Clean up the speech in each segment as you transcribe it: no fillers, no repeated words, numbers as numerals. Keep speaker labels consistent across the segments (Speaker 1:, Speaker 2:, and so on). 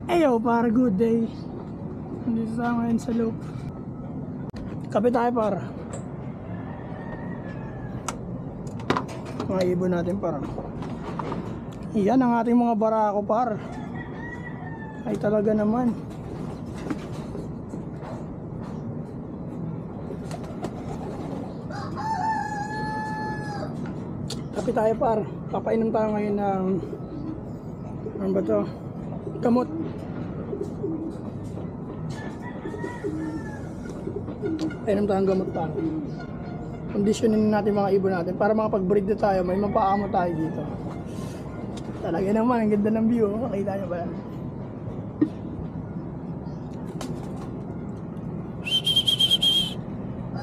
Speaker 1: Ayo, para good day. Nandito tayo ngayon sa loop. Kape tayo para. Mga ibon natin para. Yan ang ating mga barako par. Ay talaga naman. Kape tayo par. Papainom tayo ngayon ng ano ba to? Gamot. Painom tayong gamot pa. Conditionin natin mga ibon natin para makapag-breed na tayo, may mapaamo tayo dito. Talaga naman, ang ganda ng view. Makita nyo ba yan?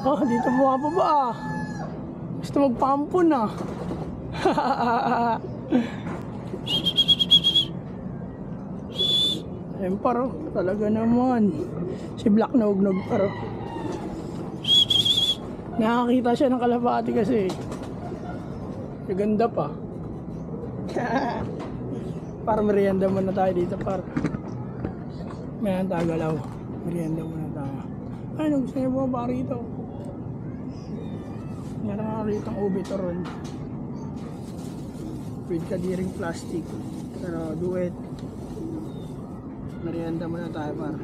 Speaker 1: Oh, dito bumababa ah. Gusto magpampon ah. Ayun paro, talaga naman. Si Black Nognog paro. Nakakita siya ng kalapati kasi. Ganda pa. Para merienda muna tayo dito par. Mayan tayo galaw. Merienda muna tayo. Ay, gusto niya bumaba rito. Meron nga rito ang ube toron. With kadiring plastic. Pero duet. Merienda muna tayo par.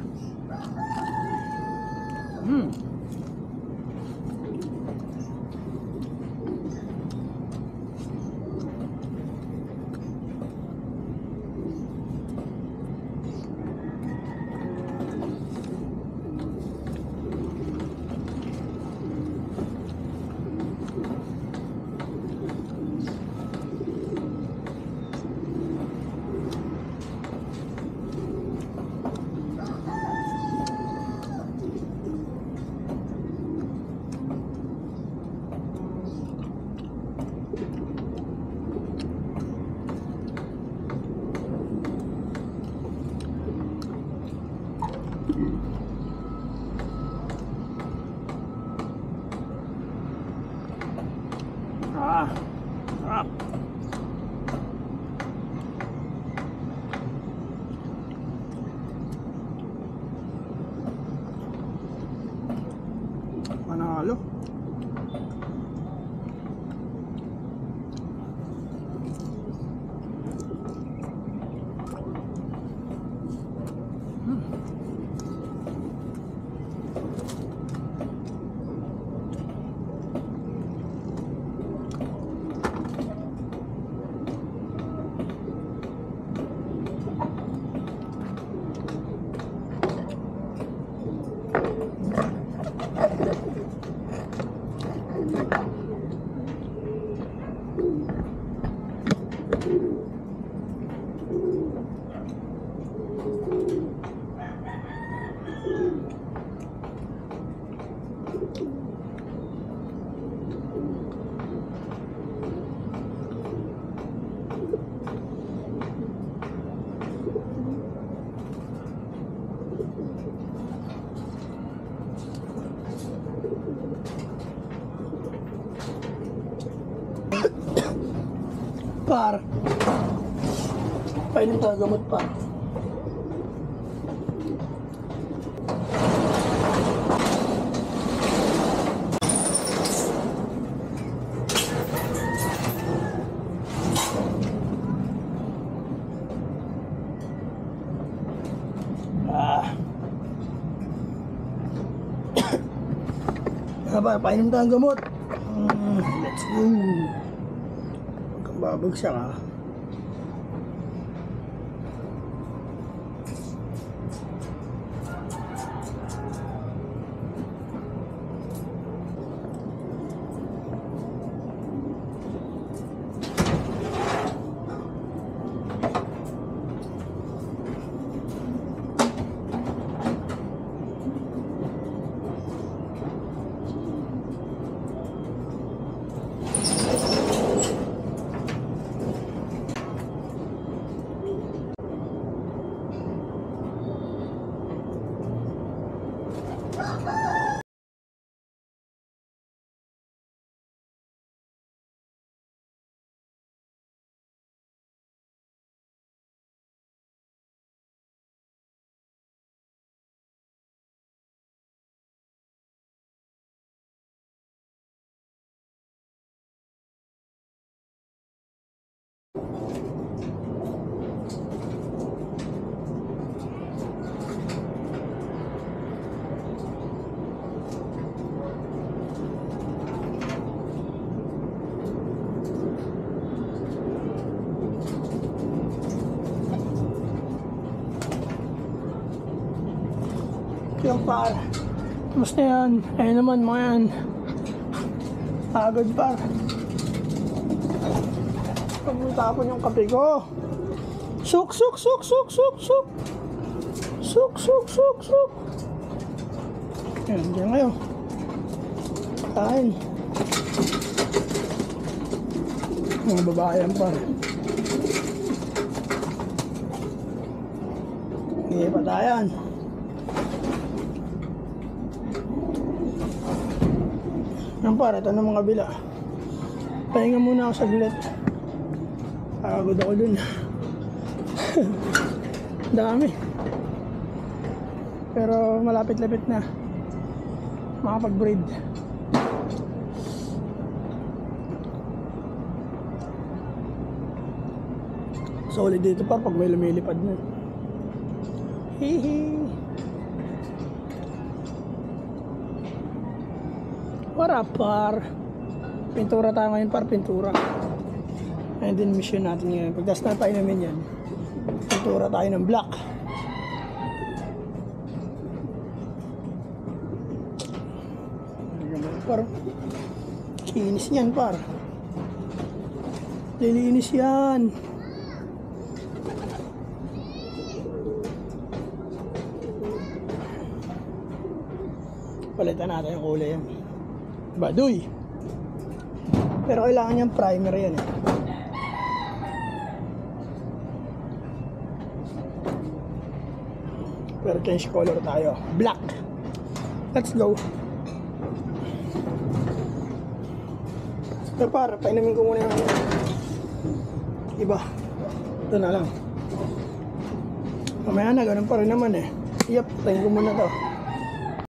Speaker 1: Sarap. Panalo. Par. Painom tayo gamot pa. Painom tayo gamot. Let's go. Babagsak ah. Yung par. Tapos na yan. Ayun naman mga yan. Agad par. Tapon yung kape ko. Suk, suk, suk, suk, suk, suk. Suk, suk, suk, suk. Yan, dyan ngayon. Kain. Mga babae yan par. Hindi pa tayan. Yan par, ito na mga bila. Pahinga muna ako saglit. Pagod ako dun. Dami. Pero malapit-lapit na makapag-breed. Solid dito pa pag may lumilipad na. Hihi. Para par. Pintura tayo ngayon par, pintura. Ayun din mission natin ngayon. Pagdas na tayo namin yan, pintura tayo ng black. Par, kinis yan par. Lilinis yan. Palitan natin yung kulay yan. Baduy. Pero kailangan niyang primer yan eh. Pero change color tayo. Black. Let's go. Pero para, painumin ko muna yung iba. Ito na lang. Mamaya na, ganun pa rin naman eh. Yep, tayin ko muna to.